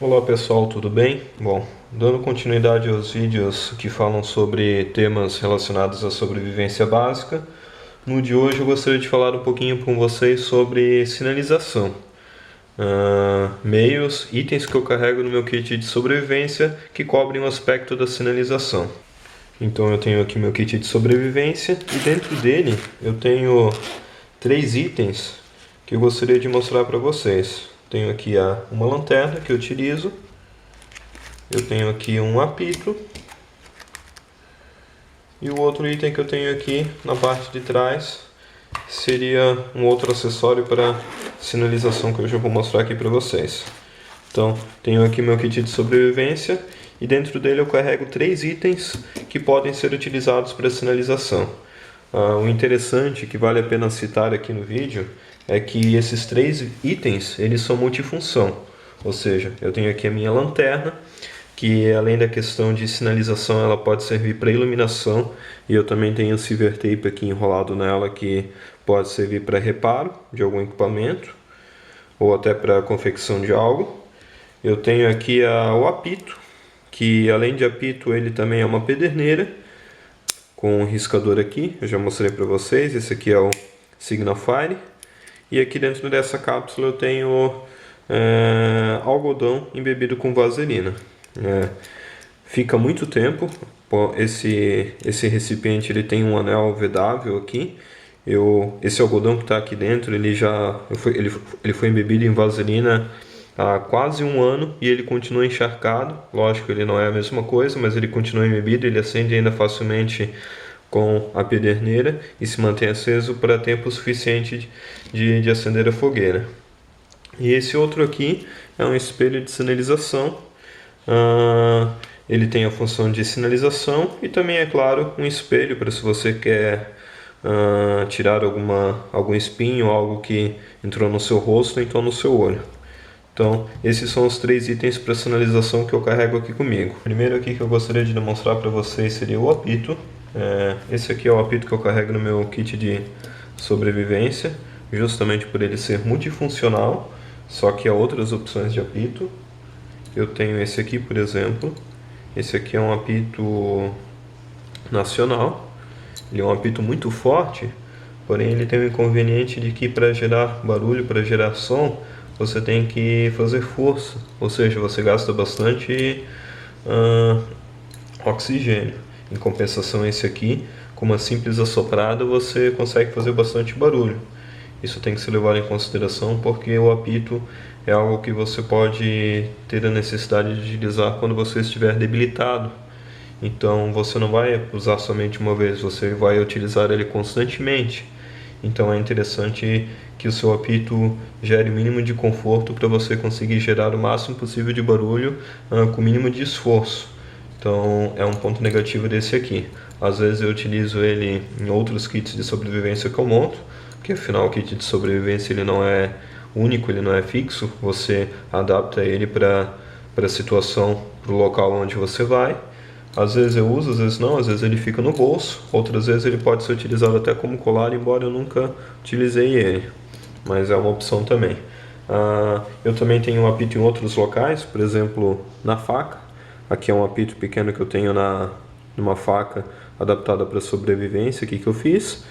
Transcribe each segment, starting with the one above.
Olá pessoal, tudo bem? Bom, dando continuidade aos vídeos que falam sobre temas relacionados à sobrevivência básica, no de hoje eu gostaria de falar um pouquinho com vocês sobre sinalização. Meios, itens que eu carrego no meu kit de sobrevivência que cobrem o aspecto da sinalização. Então eu tenho aqui meu kit de sobrevivência e dentro dele eu tenho 3 itens que eu gostaria de mostrar para vocês. Tenho aqui uma lanterna que eu utilizo, eu tenho aqui um apito e o outro item que eu tenho aqui na parte de trás seria um outro acessório para sinalização que eu já vou mostrar aqui para vocês. Então tenho aqui meu kit de sobrevivência e dentro dele eu carrego 3 itens que podem ser utilizados para sinalização. O interessante que vale a pena citar aqui no vídeo é que esses 3 itens eles são multifunção, ou seja, eu tenho aqui a minha lanterna, que além da questão de sinalização ela pode servir para iluminação, e eu também tenho o silver tape aqui enrolado nela que pode servir para reparo de algum equipamento ou até para confecção de algo. Eu tenho aqui o apito, que além de apito ele também é uma pederneira com um riscador aqui, eu já mostrei para vocês. Esse aqui é o Signafire. E aqui dentro dessa cápsula eu tenho algodão embebido com vaselina. Fica muito tempo. Esse recipiente ele tem um anel vedável aqui. Esse algodão que está aqui dentro ele foi embebido em vaselina há quase um ano e ele continua encharcado. Lógico, ele não é a mesma coisa, mas ele continua embebido, ele acende ainda facilmente com a pederneira e se mantém aceso para tempo suficiente de acender a fogueira. E esse outro aqui é um espelho de sinalização. Ele tem a função de sinalização e também, é claro, um espelho para se você quer tirar algum espinho, algo que entrou no seu rosto, então no seu olho. Então, esses são os 3 itens para sinalização que eu carrego aqui comigo. O primeiro aqui que eu gostaria de demonstrar para vocês seria o apito. Esse aqui é o apito que eu carrego no meu kit de sobrevivência, justamente por ele ser multifuncional, só que há outras opções de apito. Eu tenho esse aqui, por exemplo. Esse aqui é um apito nacional. Ele é um apito muito forte, porém ele tem o inconveniente de que para gerar barulho, para gerar som, você tem que fazer força, ou seja, você gasta bastante oxigênio. Em compensação, esse aqui, com uma simples assoprada, você consegue fazer bastante barulho. Isso tem que ser levado em consideração porque o apito é algo que você pode ter a necessidade de utilizar quando você estiver debilitado. Então você não vai usar somente uma vez, você vai utilizar ele constantemente. Então é interessante que o seu apito gere o mínimo de conforto para você conseguir gerar o máximo possível de barulho com o mínimo de esforço. Então é um ponto negativo desse aqui. Às vezes eu utilizo ele em outros kits de sobrevivência que eu monto, porque afinal o kit de sobrevivência ele não é único, ele não é fixo, você adapta ele para a situação, para o local onde você vai. Às vezes eu uso, às vezes não, às vezes ele fica no bolso, outras vezes ele pode ser utilizado até como colar, embora eu nunca utilizei ele, mas é uma opção também. Eu também tenho um apito em outros locais, por exemplo na faca. Aqui é um apito pequeno que eu tenho numa faca adaptada para sobrevivência aqui que eu fiz.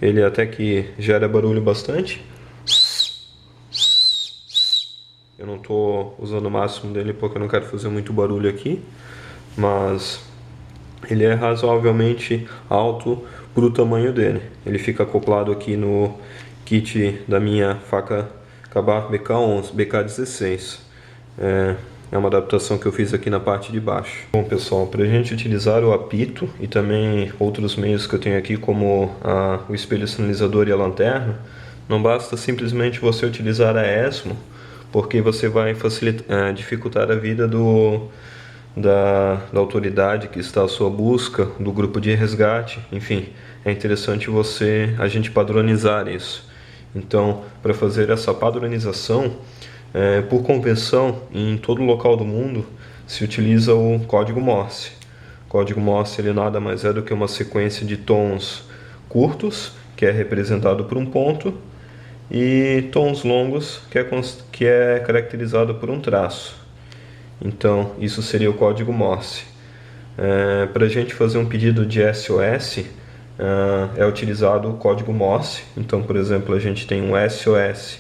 Ele até que gera barulho bastante. Eu não estou usando o máximo dele porque eu não quero fazer muito barulho aqui, mas ele é razoavelmente alto para o tamanho dele. Ele fica acoplado aqui no kit da minha faca Ka-Bar BK11, BK16. É uma adaptação que eu fiz aqui na parte de baixo. Bom pessoal, para a gente utilizar o apito e também outros meios que eu tenho aqui como o espelho sinalizador e a lanterna, não basta simplesmente você utilizar a ESMO, porque você vai dificultar a vida da autoridade que está à sua busca, do grupo de resgate, enfim, é interessante a gente padronizar isso. Então, para fazer essa padronização, por convenção, em todo local do mundo se utiliza o código Morse. O código Morse ele nada mais é do que uma sequência de tons curtos, que é representado por um ponto, e tons longos, que é caracterizado por um traço. Então, isso seria o código Morse. Para a gente fazer um pedido de SOS, é utilizado o código Morse. Então, por exemplo, a gente tem um SOS.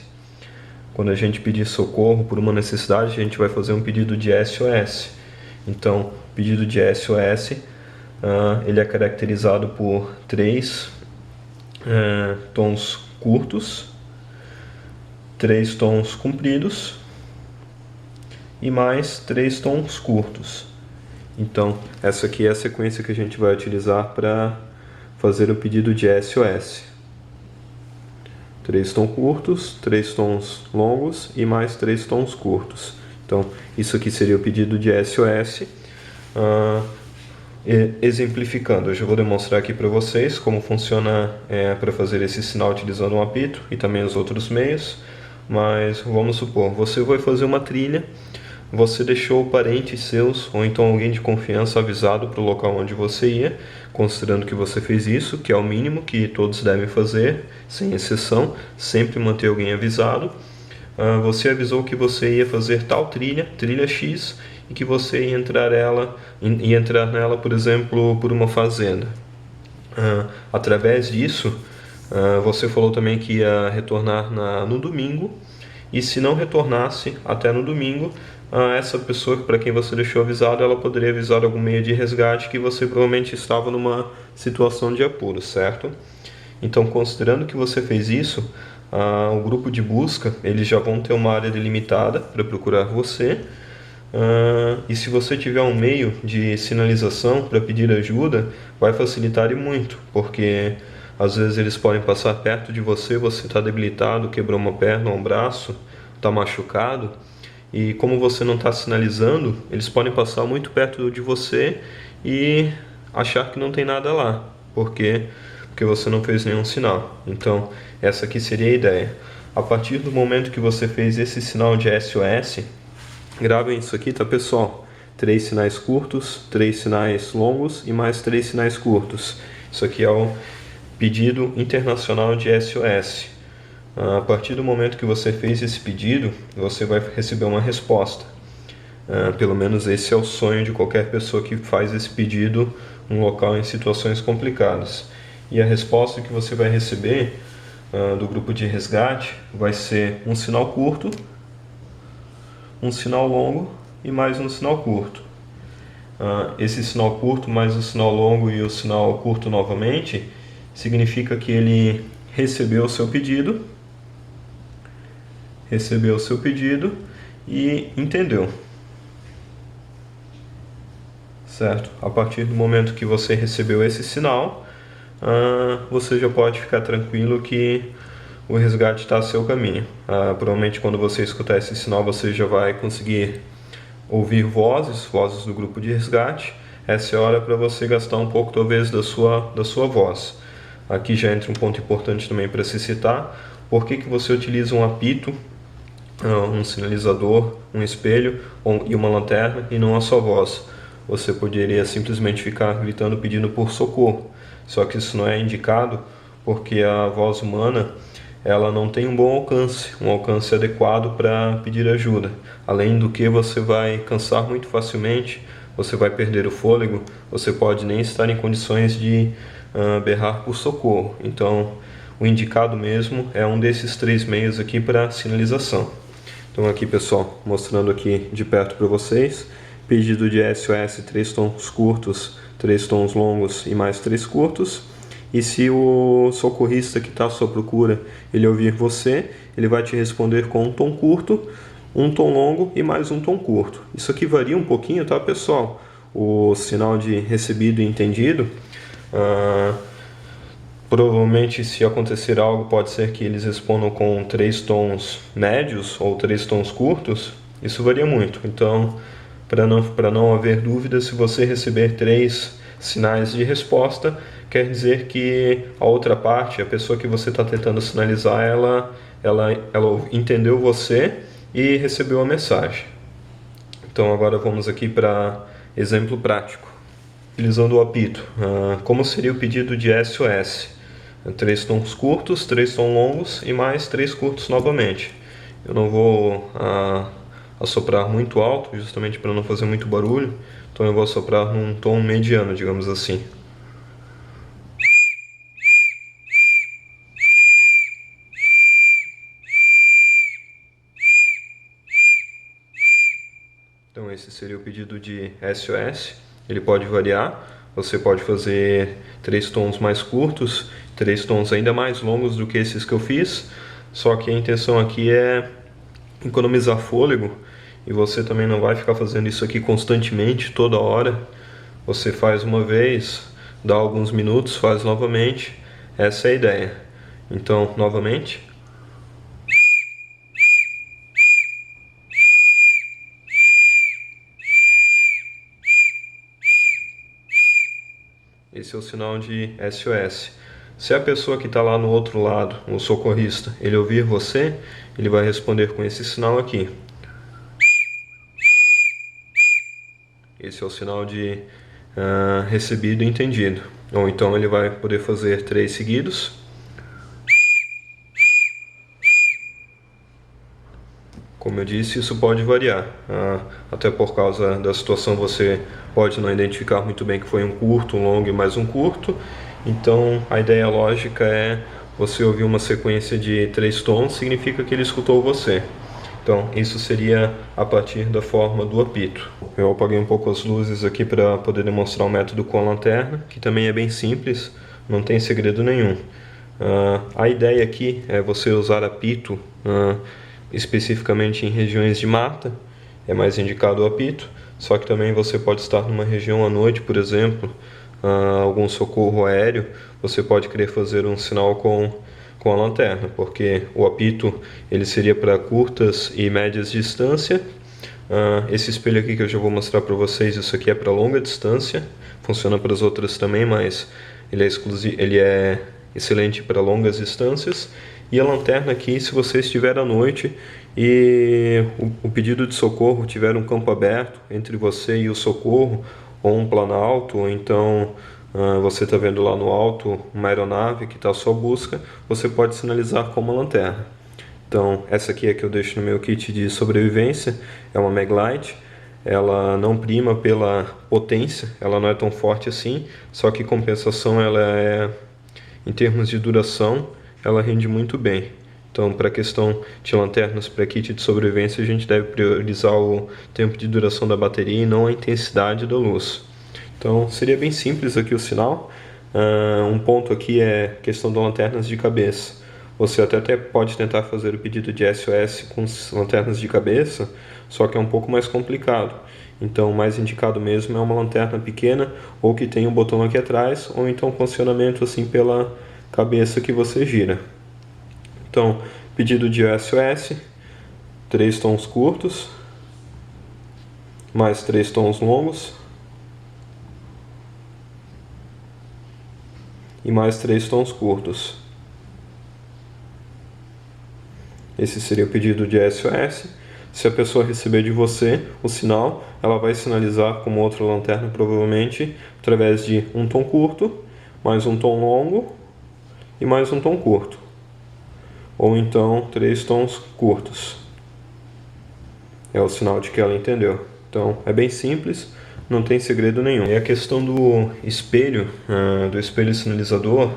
Quando a gente pedir socorro por uma necessidade, a gente vai fazer um pedido de SOS. Então, o pedido de SOS, ele é caracterizado por 3 tons curtos, 3 tons compridos e mais 3 tons curtos. Então, essa aqui é a sequência que a gente vai utilizar para fazer o pedido de SOS. 3 tons curtos, 3 tons longos e mais 3 tons curtos. Então, isso aqui seria o pedido de SOS. Exemplificando, eu já vou demonstrar aqui para vocês como funciona para fazer esse sinal utilizando um apito e também os outros meios. Mas vamos supor, você vai fazer uma trilha, você deixou parentes seus ou então alguém de confiança avisado para o local onde você ia, considerando que você fez isso, que é o mínimo que todos devem fazer, sem exceção, sempre manter alguém avisado. Você avisou que você ia fazer tal trilha, trilha X, e que você ia entrar nela, por exemplo, por uma fazenda. Através disso, você falou também que ia retornar no domingo, e se não retornasse até no domingo, essa pessoa para quem você deixou avisado, ela poderia avisar algum meio de resgate que você provavelmente estava numa situação de apuro, certo? Então, considerando que você fez isso, o grupo de busca, eles já vão ter uma área delimitada para procurar você. E se você tiver um meio de sinalização para pedir ajuda, vai facilitar e muito, porque às vezes eles podem passar perto de você, você está debilitado, quebrou uma perna ou um braço, está machucado, e como você não está sinalizando, eles podem passar muito perto de você e achar que não tem nada lá, porque você não fez nenhum sinal. Então, essa aqui seria a ideia. A partir do momento que você fez esse sinal de SOS, gravem isso aqui, tá, pessoal? 3 sinais curtos, 3 sinais longos e mais 3 sinais curtos. Isso aqui é o pedido internacional de SOS. A partir do momento que você fez esse pedido, você vai receber uma resposta. Pelo menos esse é o sonho de qualquer pessoa que faz esse pedido num local em situações complicadas. E a resposta que você vai receber do grupo de resgate vai ser um sinal curto, um sinal longo e mais um sinal curto. Esse sinal curto mais o sinal longo e o sinal curto novamente significa que ele recebeu o seu pedido e entendeu, certo? A partir do momento que você recebeu esse sinal, você já pode ficar tranquilo que o resgate está a seu caminho. Provavelmente quando você escutar esse sinal, você já vai conseguir ouvir vozes do grupo de resgate. Essa é a hora para você gastar um pouco, talvez, da sua voz. Aqui já entra um ponto importante também para se citar. Por que você utiliza um apito, um sinalizador, um espelho e uma lanterna e não a sua voz? Você poderia simplesmente ficar gritando pedindo por socorro. Só que isso não é indicado porque a voz humana ela não tem um bom alcance, um alcance adequado para pedir ajuda. Além do que você vai cansar muito facilmente, você vai perder o fôlego, você pode nem estar em condições de berrar por socorro. Então, o indicado mesmo é um desses 3 meios aqui para sinalização. Então aqui, pessoal, mostrando aqui de perto para vocês, pedido de SOS, 3 tons curtos, 3 tons longos e mais 3 curtos. E se o socorrista que está à sua procura, ele ouvir você, ele vai te responder com um tom curto, um tom longo e mais um tom curto. Isso aqui varia um pouquinho, tá, pessoal? O sinal de recebido e entendido. Provavelmente, se acontecer algo, pode ser que eles respondam com 3 tons médios ou 3 tons curtos. Isso varia muito. Então, para não haver dúvida, se você receber 3 sinais de resposta, quer dizer que a outra parte, a pessoa que você está tentando sinalizar, ela entendeu você e recebeu a mensagem. Então agora vamos aqui para exemplo prático. Utilizando o apito, como seria o pedido de SOS? 3 tons curtos, 3 tons longos e mais 3 curtos novamente. Eu não vou assoprar muito alto, justamente para não fazer muito barulho. Então eu vou assoprar num tom mediano, digamos assim. Então esse seria o pedido de SOS. Ele pode variar. Você pode fazer 3 tons mais curtos, 3 tons ainda mais longos do que esses que eu fiz. Só que a intenção aqui é economizar fôlego, e você também não vai ficar fazendo isso aqui constantemente, toda hora. Você faz uma vez, dá alguns minutos, faz novamente. Essa é a ideia. Então, novamente. Esse é o sinal de SOS. Se a pessoa que está lá no outro lado, o socorrista, ele ouvir você, ele vai responder com esse sinal aqui. Esse é o sinal de recebido e entendido. Ou então ele vai poder fazer 3 seguidos. Como eu disse, isso pode variar. Até por causa da situação, você pode não identificar muito bem que foi um curto, um longo e mais um curto. Então a ideia lógica é você ouvir uma sequência de 3 tons, significa que ele escutou você. Então isso seria a partir da forma do apito. Eu apaguei um pouco as luzes aqui para poder demonstrar o método com a lanterna, que também é bem simples, não tem segredo nenhum. A ideia aqui é você usar apito especificamente em regiões de mata, é mais indicado o apito, só que também você pode estar numa região à noite, por exemplo, algum socorro aéreo, você pode querer fazer um sinal com a lanterna, porque o apito ele seria para curtas e médias distância. Esse espelho aqui que eu já vou mostrar para vocês, isso aqui é para longa distância, funciona para as outras também, mas ele é excelente para longas distâncias. E a lanterna aqui, se você estiver à noite e o pedido de socorro tiver um campo aberto entre você e o socorro, ou um planalto, ou então você está vendo lá no alto uma aeronave que está à sua busca, você pode sinalizar com uma lanterna. Então, essa aqui é que eu deixo no meu kit de sobrevivência, é uma Maglite. Ela não prima pela potência, ela não é tão forte assim, só que em compensação ela é, em termos de duração, ela rende muito bem. Então, para a questão de lanternas para kit de sobrevivência, a gente deve priorizar o tempo de duração da bateria e não a intensidade da luz. Então, seria bem simples aqui o sinal. Um ponto aqui é a questão das lanternas de cabeça. Você até pode tentar fazer o pedido de SOS com lanternas de cabeça, só que é um pouco mais complicado. Então, o mais indicado mesmo é uma lanterna pequena, ou que tem um botão aqui atrás, ou então funcionamento assim pela cabeça que você gira. Então, pedido de SOS, 3 tons curtos, mais 3 tons longos, e mais 3 tons curtos. Esse seria o pedido de SOS. Se a pessoa receber de você o sinal, ela vai sinalizar como outra lanterna, provavelmente, através de um tom curto, mais um tom longo e mais um tom curto. Ou então 3 tons curtos. É o sinal de que ela entendeu. Então é bem simples, não tem segredo nenhum. E a questão do espelho sinalizador,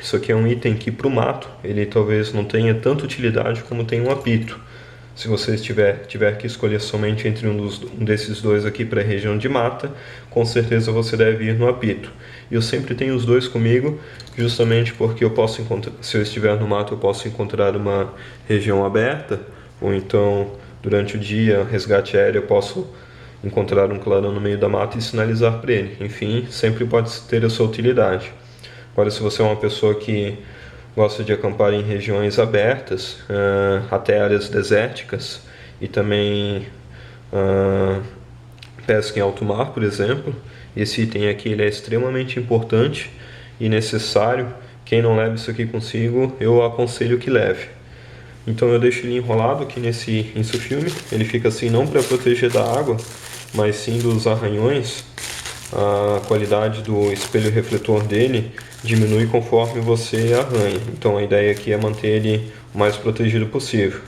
isso aqui é um item que para o mato ele talvez não tenha tanta utilidade como tem um apito. Se você tiver que escolher somente entre um desses dois aqui para a região de mata, com certeza você deve ir no apito. E eu sempre tenho os dois comigo, justamente porque eu posso encontrar, se eu estiver no mato, eu posso encontrar uma região aberta, ou então durante o dia, resgate aéreo, eu posso encontrar um clarão no meio da mata e sinalizar para ele. Enfim, sempre pode ter a sua utilidade. Agora, se você é uma pessoa que gosta de acampar em regiões abertas, até áreas desérticas, e também pesca em alto mar, por exemplo, esse item aqui ele é extremamente importante e necessário. Quem não leva isso aqui consigo, eu aconselho que leve. Então eu deixo ele enrolado aqui nesse insufilme. Ele fica assim não para proteger da água, mas sim dos arranhões. A qualidade do espelho refletor dele diminui conforme você arranha. Então a ideia aqui é manter ele o mais protegido possível.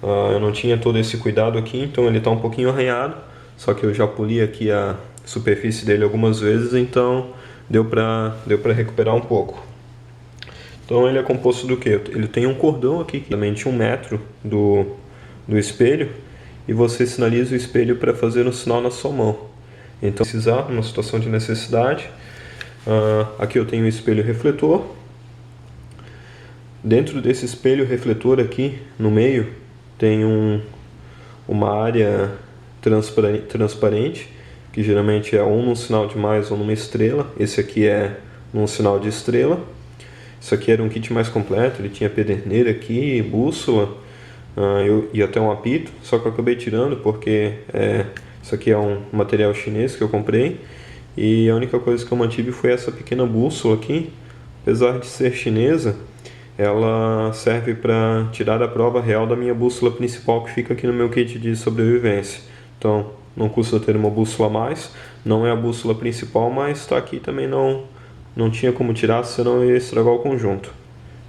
Eu não tinha todo esse cuidado aqui, então ele está um pouquinho arranhado, só que eu já poli aqui a superfície dele algumas vezes, então deu para recuperar um pouco. Então ele é composto do que? Ele tem um cordão aqui, que também de 1 metro do espelho, e você sinaliza o espelho para fazer um sinal na sua mão. Então, se precisar, numa situação de necessidade, aqui eu tenho o espelho refletor. Dentro desse espelho refletor aqui, no meio, tem uma área transparente, que geralmente é ou num sinal de mais ou numa estrela. Esse aqui é num sinal de estrela. Isso aqui era um kit mais completo, ele tinha pederneira aqui, bússola e até um apito, só que eu acabei tirando porque isso aqui é um material chinês que eu comprei, e a única coisa que eu mantive foi essa pequena bússola aqui. Apesar de ser chinesa, ela serve para tirar a prova real da minha bússola principal, que fica aqui no meu kit de sobrevivência. Então não custa ter uma bússola a mais, não é a bússola principal, mas está aqui também, não tinha como tirar, senão eu ia estragar o conjunto.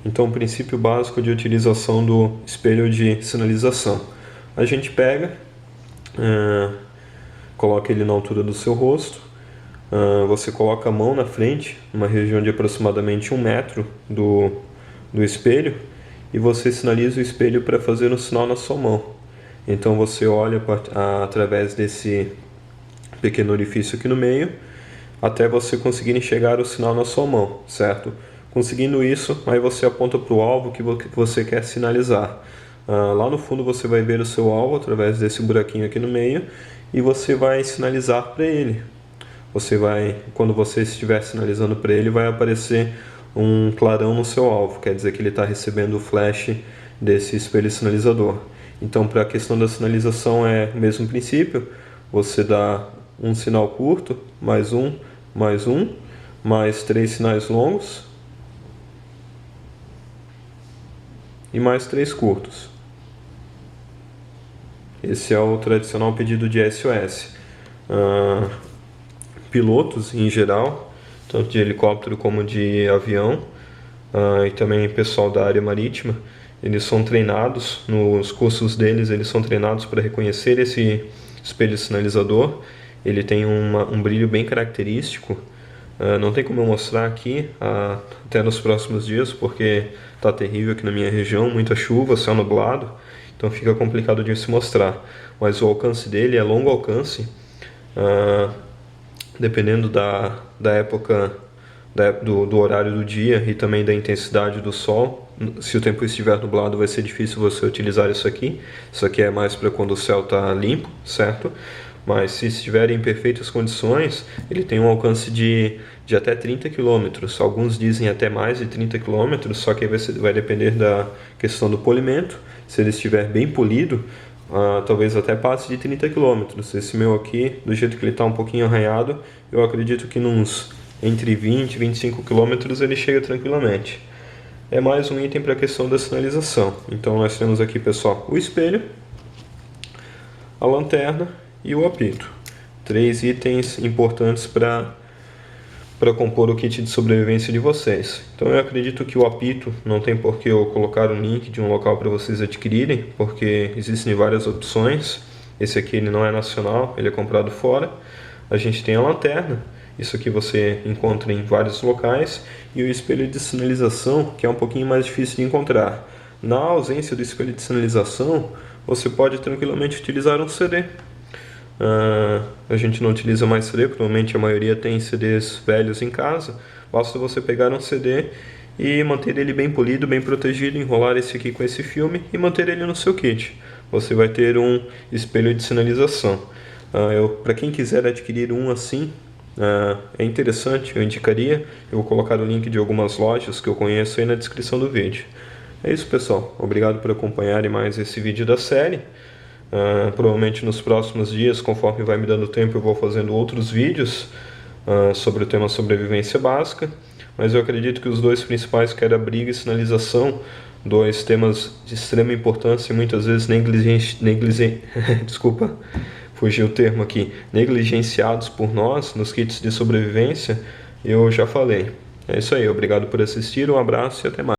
Então, o princípio básico de utilização do espelho de sinalização: a gente pega, coloca ele na altura do seu rosto, você coloca a mão na frente, numa região de aproximadamente 1 metro do espelho, e você sinaliza o espelho para fazer um sinal na sua mão. Então você olha através desse pequeno orifício aqui no meio, até você conseguir enxergar o sinal na sua mão, certo? Conseguindo isso, aí você aponta para o alvo que você quer sinalizar. Lá no fundo você vai ver o seu alvo através desse buraquinho aqui no meio, e você vai sinalizar para ele. Quando você estiver sinalizando para ele, vai aparecer um clarão no seu alvo, quer dizer que ele está recebendo o flash desse espelho sinalizador. Então, para a questão da sinalização é o mesmo princípio: você dá um sinal curto, mais 3 sinais longos e mais 3 curtos. Esse é o tradicional pedido de SOS. Pilotos em geral, tanto de helicóptero como de avião, e também pessoal da área marítima, eles são treinados, nos cursos deles, eles são treinados para reconhecer esse espelho sinalizador. Ele tem um brilho bem característico. Não tem como eu mostrar aqui até nos próximos dias, porque está terrível aqui na minha região, muita chuva, céu nublado, então fica complicado de se mostrar. Mas o alcance dele é longo alcance, dependendo da época, do horário do dia e também da intensidade do sol. Se o tempo estiver nublado, vai ser difícil você utilizar isso aqui. Isso aqui é mais para quando o céu está limpo, certo? Mas se estiver em perfeitas condições, ele tem um alcance de até 30 km. Alguns dizem até mais de 30 km, só que vai depender da questão do polimento. Se ele estiver bem polido, talvez até passe de 30 km. Esse meu aqui, do jeito que ele está um pouquinho arranhado, eu acredito que entre 20 e 25 km ele chega tranquilamente. É mais um item para a questão da sinalização. Então nós temos aqui, pessoal, o espelho, a lanterna e o apito. 3 itens importantes para compor o kit de sobrevivência de vocês. Então eu acredito que o apito não tem por que eu colocar um link de um local para vocês adquirirem, porque existem várias opções. Esse aqui ele não é nacional, ele é comprado fora. A gente tem a lanterna, isso aqui você encontra em vários locais, e o espelho de sinalização, que é um pouquinho mais difícil de encontrar. Na ausência do espelho de sinalização, você pode tranquilamente utilizar um CD. A gente não utiliza mais CD, provavelmente a maioria tem CDs velhos em casa. Basta você pegar um CD e manter ele bem polido, bem protegido, enrolar esse aqui com esse filme e manter ele no seu kit. Você vai ter um espelho de sinalização. Para quem quiser adquirir um assim, é interessante, eu indicaria. Eu vou colocar o link de algumas lojas que eu conheço aí na descrição do vídeo. É isso, pessoal. Obrigado por acompanharem mais esse vídeo da série. Provavelmente nos próximos dias, conforme vai me dando tempo, eu vou fazendo outros vídeos sobre o tema sobrevivência básica. Mas eu acredito que os dois principais, que era briga e sinalização, 2 temas de extrema importância e muitas vezes desculpa, fugiu o termo aqui, negligenciados por nós nos kits de sobrevivência, eu já falei. É isso aí, obrigado por assistir, um abraço e até mais.